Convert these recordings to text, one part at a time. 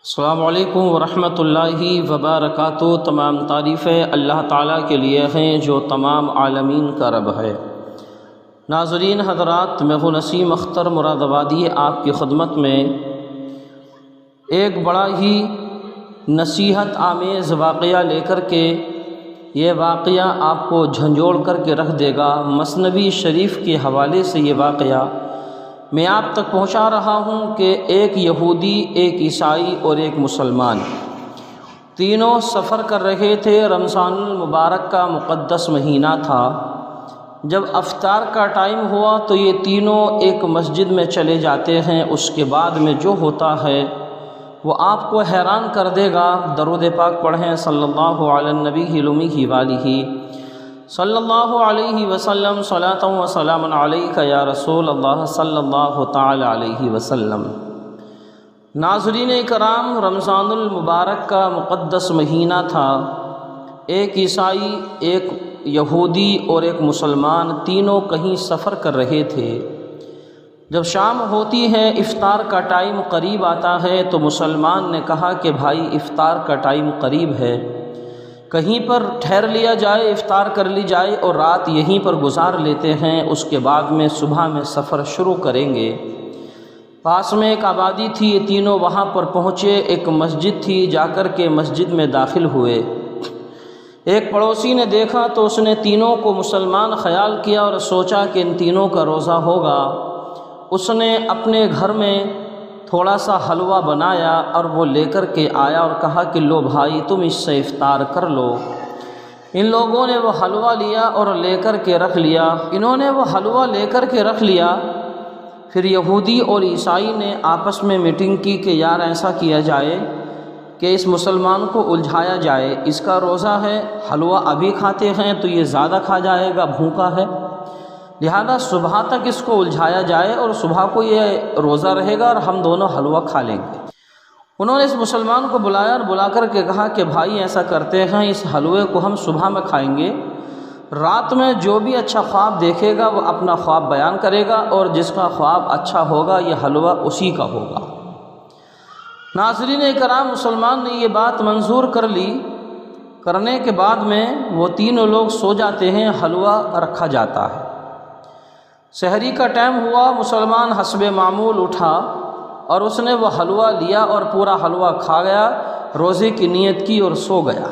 السلام علیکم ورحمۃ اللہ وبرکاتہ۔ تمام تعریفیں اللہ تعالیٰ کے لیے ہیں جو تمام عالمین کا رب ہے۔ ناظرین حضرات، میں ہوں نسیم اختر مراد آبادی آپ کی خدمت میں ایک بڑا ہی نصیحت آمیز واقعہ لے کر کے، یہ واقعہ آپ کو جھنجھوڑ کر کے رکھ دے گا۔ مثنوی شریف کے حوالے سے یہ واقعہ میں آپ تک پہنچا رہا ہوں کہ ایک یہودی، ایک عیسائی اور ایک مسلمان تینوں سفر کر رہے تھے۔ رمضان المبارک کا مقدس مہینہ تھا۔ جب افطار کا ٹائم ہوا تو یہ تینوں ایک مسجد میں چلے جاتے ہیں۔ اس کے بعد میں جو ہوتا ہے وہ آپ کو حیران کر دے گا۔ درود پاک پڑھیں صلی اللہ علی النبی الامی والہ صلی اللہ علیہ وسلم، صلاۃ و سلام علیک یا رسول اللہ صلی اللہ تعالی علیہ وسلم۔ ناظرین کرام، رمضان المبارک کا مقدس مہینہ تھا۔ ایک عیسائی، ایک یہودی اور ایک مسلمان تینوں کہیں سفر کر رہے تھے۔ جب شام ہوتی ہے، افطار کا ٹائم قریب آتا ہے تو مسلمان نے کہا کہ بھائی افطار کا ٹائم قریب ہے، کہیں پر ٹھہر لیا جائے، افطار کر لی جائے اور رات یہیں پر گزار لیتے ہیں، اس کے بعد میں صبح میں سفر شروع کریں گے۔ پاس میں ایک آبادی تھی، یہ تینوں وہاں پر پہنچے۔ ایک مسجد تھی، جا کر کے مسجد میں داخل ہوئے۔ ایک پڑوسی نے دیکھا تو اس نے تینوں کو مسلمان خیال کیا اور سوچا کہ ان تینوں کا روزہ ہوگا۔ اس نے اپنے گھر میں تھوڑا سا حلوہ بنایا اور وہ لے کر کے آیا اور کہا کہ لو بھائی، تم اس سے افطار کر لو۔ ان لوگوں نے وہ حلوہ لیا اور لے کر کے رکھ لیا۔ انہوں نے وہ حلوہ لے کر کے رکھ لیا۔ پھر یہودی اور عیسائی نے آپس میں میٹنگ کی کہ یار ایسا کیا جائے کہ اس مسلمان کو الجھایا جائے، اس کا روزہ ہے، حلوہ ابھی کھاتے ہیں تو یہ زیادہ کھا جائے گا، بھوکا ہے، لہذا صبح تک اس کو الجھایا جائے اور صبح کو یہ روزہ رہے گا اور ہم دونوں حلوہ کھا لیں گے۔ انہوں نے اس مسلمان کو بلایا اور بلا کر کے کہا کہ بھائی ایسا کرتے ہیں، اس حلوے کو ہم صبح میں کھائیں گے، رات میں جو بھی اچھا خواب دیکھے گا وہ اپنا خواب بیان کرے گا اور جس کا خواب اچھا ہوگا یہ حلوہ اسی کا ہوگا۔ ناظرین کرام، مسلمان نے یہ بات منظور کر لی۔ کرنے کے بعد میں وہ تینوں لوگ سو جاتے ہیں، حلوہ رکھا جاتا ہے۔ سحری کا ٹائم ہوا، مسلمان حسب معمول اٹھا اور اس نے وہ حلوہ لیا اور پورا حلوہ کھا گیا، روزے کی نیت کی اور سو گیا۔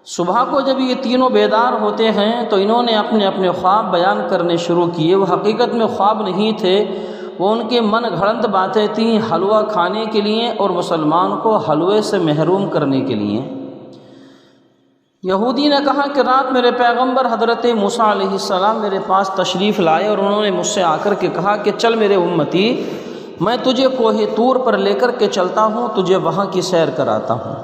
صبح کو جب یہ تینوں بیدار ہوتے ہیں تو انہوں نے اپنے اپنے خواب بیان کرنے شروع کیے۔ وہ حقیقت میں خواب نہیں تھے، وہ ان کے من گھڑنت باتیں تھیں، حلوہ کھانے کے لیے اور مسلمان کو حلوے سے محروم کرنے کے لیے۔ یہودی نے کہا کہ رات میرے پیغمبر حضرت موسیٰ علیہ السلام میرے پاس تشریف لائے اور انہوں نے مجھ سے آ کر کے کہا کہ چل میرے امتی، میں تجھے کوہ طور پر لے کر کے چلتا ہوں، تجھے وہاں کی سیر کراتا ہوں۔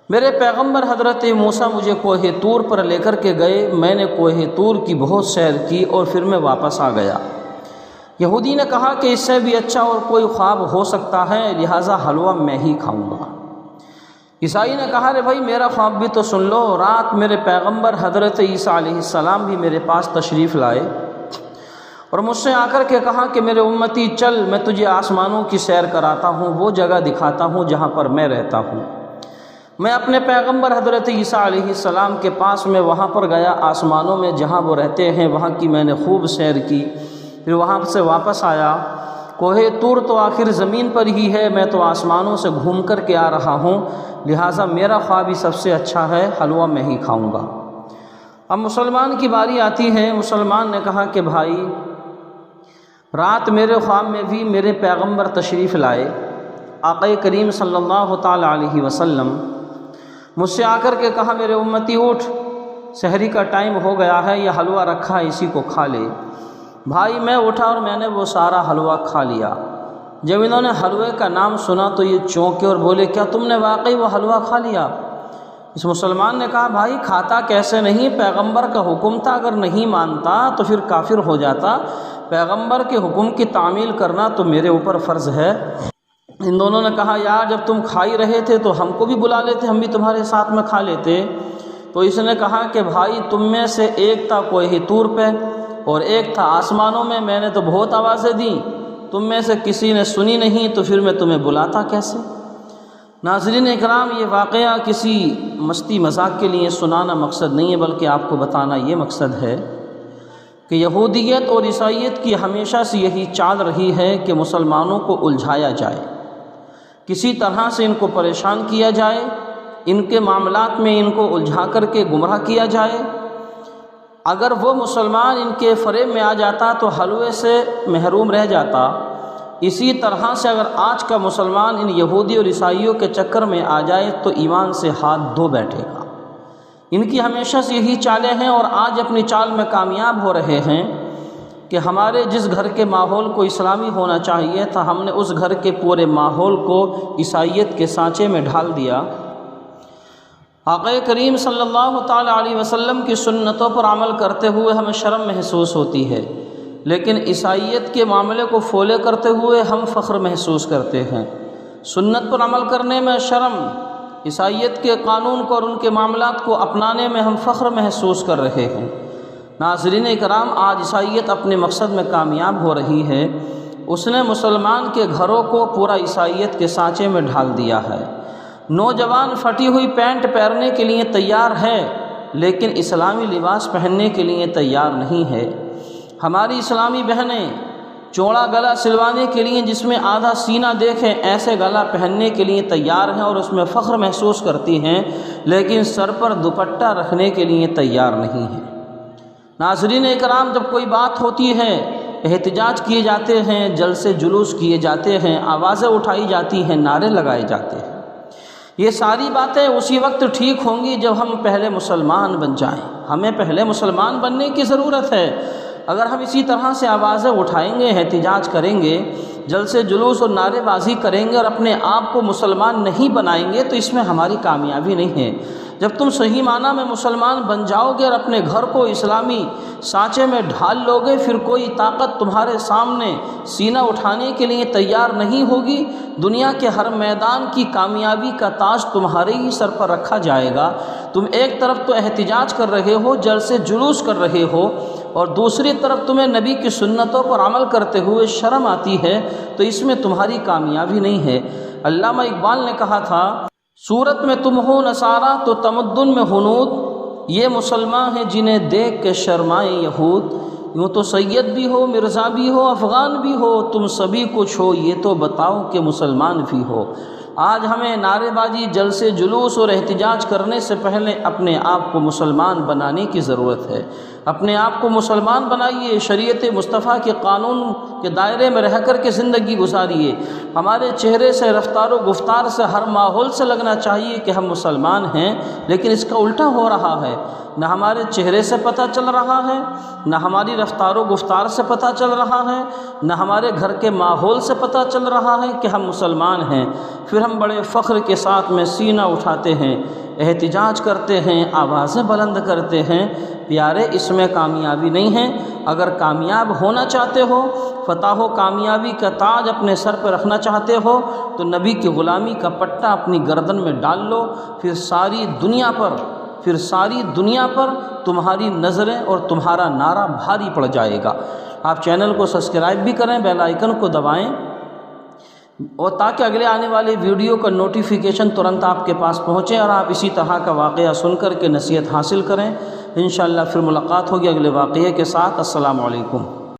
میرے پیغمبر حضرت موسیٰ مجھے کوہ طور پر لے کر کے گئے، میں نے کوہ طور کی بہت سیر کی اور پھر میں واپس آ گیا۔ یہودی نے کہا کہ اس سے بھی اچھا اور کوئی خواب ہو سکتا ہے، لہٰذا حلوہ میں ہی کھاؤں گا۔ عیسائی نے کہا رے بھائی میرا خواب بھی تو سن لو۔ رات میرے پیغمبر حضرت عیسیٰ علیہ السلام بھی میرے پاس تشریف لائے اور مجھ سے آ کر کے کہا کہ میرے امتی چل، میں تجھے آسمانوں کی سیر کراتا ہوں، وہ جگہ دکھاتا ہوں جہاں پر میں رہتا ہوں۔ میں اپنے پیغمبر حضرت عیسیٰ علیہ السلام کے پاس میں وہاں پر گیا، آسمانوں میں جہاں وہ رہتے ہیں وہاں کی میں نے خوب سیر کی، پھر وہاں سے واپس آیا۔ کوہ طور تو آخر زمین پر ہی ہے، میں تو آسمانوں سے گھوم کر کے آ رہا ہوں، لہٰذا میرا خواب ہی سب سے اچھا ہے، حلوہ میں ہی کھاؤں گا۔ اب مسلمان کی باری آتی ہے۔ مسلمان نے کہا کہ بھائی رات میرے خواب میں بھی میرے پیغمبر تشریف لائے، آقا کریم صلی اللہ تعالی علیہ وسلم، مجھ سے آ کر کے کہا میرے امتی اٹھ، سحری کا ٹائم ہو گیا ہے، یہ حلوہ رکھا ہے، اسی کو کھا لے۔ بھائی میں اٹھا اور میں نے وہ سارا حلوہ کھا لیا۔ جب انہوں نے حلوے کا نام سنا تو یہ چونکے اور بولے کیا تم نے واقعی وہ حلوہ کھا لیا؟ اس مسلمان نے کہا بھائی کھاتا کیسے نہیں، پیغمبر کا حکم تھا، اگر نہیں مانتا تو پھر کافر ہو جاتا، پیغمبر کے حکم کی تعمیل کرنا تو میرے اوپر فرض ہے۔ ان دونوں نے کہا یار جب تم کھا ہی رہے تھے تو ہم کو بھی بلا لیتے، ہم بھی تمہارے ساتھ میں کھا لیتے۔ تو اس نے کہا کہ بھائی تم میں سے ایک تھا کوہ طور پہ اور ایک تھا آسمانوں میں نے تو بہت آوازیں دیں، تم میں سے کسی نے سنی نہیں تو پھر میں تمہیں بلاتا کیسے؟ ناظرین اکرام، یہ واقعہ کسی مستی مذاق کے لیے سنانا مقصد نہیں ہے، بلکہ آپ کو بتانا یہ مقصد ہے کہ یہودیت اور عیسائیت کی ہمیشہ سے یہی چال رہی ہے کہ مسلمانوں کو الجھایا جائے، کسی طرح سے ان کو پریشان کیا جائے، ان کے معاملات میں ان کو الجھا کر کے گمراہ کیا جائے۔ اگر وہ مسلمان ان کے فریب میں آ جاتا تو حلوے سے محروم رہ جاتا، اسی طرح سے اگر آج کا مسلمان ان یہودی اور عیسائیوں کے چکر میں آ جائے تو ایمان سے ہاتھ دھو بیٹھے گا۔ ان کی ہمیشہ سے یہی چالیں ہیں اور آج اپنی چال میں کامیاب ہو رہے ہیں کہ ہمارے جس گھر کے ماحول کو اسلامی ہونا چاہیے تھا، ہم نے اس گھر کے پورے ماحول کو عیسائیت کے سانچے میں ڈھال دیا۔ آقا کریم صلی اللہ تعالی علیہ وسلم کی سنتوں پر عمل کرتے ہوئے ہمیں شرم محسوس ہوتی ہے، لیکن عیسائیت کے معاملے کو فالو کرتے ہوئے ہم فخر محسوس کرتے ہیں۔ سنت پر عمل کرنے میں شرم، عیسائیت کے قانون کو اور ان کے معاملات کو اپنانے میں ہم فخر محسوس کر رہے ہیں۔ ناظرین کرام، آج عیسائیت اپنے مقصد میں کامیاب ہو رہی ہے۔ اس نے مسلمان کے گھروں کو پورا عیسائیت کے سانچے میں ڈھال دیا ہے۔ نوجوان پھٹی ہوئی پینٹ پہننے کے لیے تیار ہے، لیکن اسلامی لباس پہننے کے لیے تیار نہیں ہے۔ ہماری اسلامی بہنیں چوڑا گلا سلوانے کے لیے، جس میں آدھا سینہ دیکھیں، ایسے گلا پہننے کے لیے تیار ہیں اور اس میں فخر محسوس کرتی ہیں، لیکن سر پر دوپٹہ رکھنے کے لیے تیار نہیں ہیں۔ ناظرین اکرام، جب کوئی بات ہوتی ہے، احتجاج کیے جاتے ہیں، جلسے جلوس کیے جاتے ہیں، آوازیں اٹھائی جاتی ہیں، نعرے لگائے جاتے ہیں، یہ ساری باتیں اسی وقت ٹھیک ہوں گی جب ہم پہلے مسلمان بن جائیں۔ ہمیں پہلے مسلمان بننے کی ضرورت ہے۔ اگر ہم اسی طرح سے آوازیں اٹھائیں گے، احتجاج کریں گے، جلسے جلوس اور نعرے بازی کریں گے اور اپنے آپ کو مسلمان نہیں بنائیں گے تو اس میں ہماری کامیابی نہیں ہے۔ جب تم صحیح معنی میں مسلمان بن جاؤ گے اور اپنے گھر کو اسلامی سانچے میں ڈھال لو گے، پھر کوئی طاقت تمہارے سامنے سینہ اٹھانے کے لیے تیار نہیں ہوگی۔ دنیا کے ہر میدان کی کامیابی کا تاج تمہارے ہی سر پر رکھا جائے گا۔ تم ایک طرف تو احتجاج کر رہے ہو، جلسے جلوس کر رہے ہو، اور دوسری طرف تمہیں نبی کی سنتوں پر عمل کرتے ہوئے شرم آتی ہے، تو اس میں تمہاری کامیابی نہیں ہے۔ علامہ اقبال نے کہا تھا، صورت میں تم ہو نصارہ تو تمدن میں ہنود، یہ مسلمان ہیں جنہیں دیکھ کے شرمائیں یہود۔ یوں تو سید بھی ہو، مرزا بھی ہو، افغان بھی ہو، تم سبھی کچھ ہو، یہ تو بتاؤ کہ مسلمان بھی ہو۔ آج ہمیں نعرے بازی، جلسے جلوس اور احتجاج کرنے سے پہلے اپنے آپ کو مسلمان بنانے کی ضرورت ہے۔ اپنے آپ کو مسلمان بنائیے، شریعت مصطفیٰ کے قانون کے دائرے میں رہ کر کے زندگی گزاریے۔ ہمارے چہرے سے، رفتار و گفتار سے، ہر ماحول سے لگنا چاہیے کہ ہم مسلمان ہیں، لیکن اس کا الٹا ہو رہا ہے۔ نہ ہمارے چہرے سے پتہ چل رہا ہے، نہ ہماری رفتار و گفتار سے پتہ چل رہا ہے، نہ ہمارے گھر کے ماحول سے پتہ چل رہا ہے کہ ہم مسلمان ہیں۔ پھر ہم بڑے فخر کے ساتھ میں سینہ اٹھاتے ہیں، احتجاج کرتے ہیں، آوازیں بلند کرتے ہیں۔ پیارے، اس میں کامیابی نہیں ہے۔ اگر کامیاب ہونا چاہتے ہو، فتح و کامیابی کا تاج اپنے سر پہ رکھنا چاہتے ہو، تو نبی کی غلامی کا پٹا اپنی گردن میں ڈال لو، پھر ساری دنیا پر تمہاری نظریں اور تمہارا نعرہ بھاری پڑ جائے گا۔ آپ چینل کو سبسکرائب بھی کریں، بیل آئیکن کو دبائیں، اور تاکہ اگلے آنے والے ویڈیو کا نوٹیفیکیشن ترنت آپ کے پاس پہنچے اور آپ اسی طرح کا واقعہ سن کر کے نصیحت حاصل کریں۔ انشاءاللہ پھر ملاقات ہوگی اگلے واقعے کے ساتھ۔ السلام علیکم۔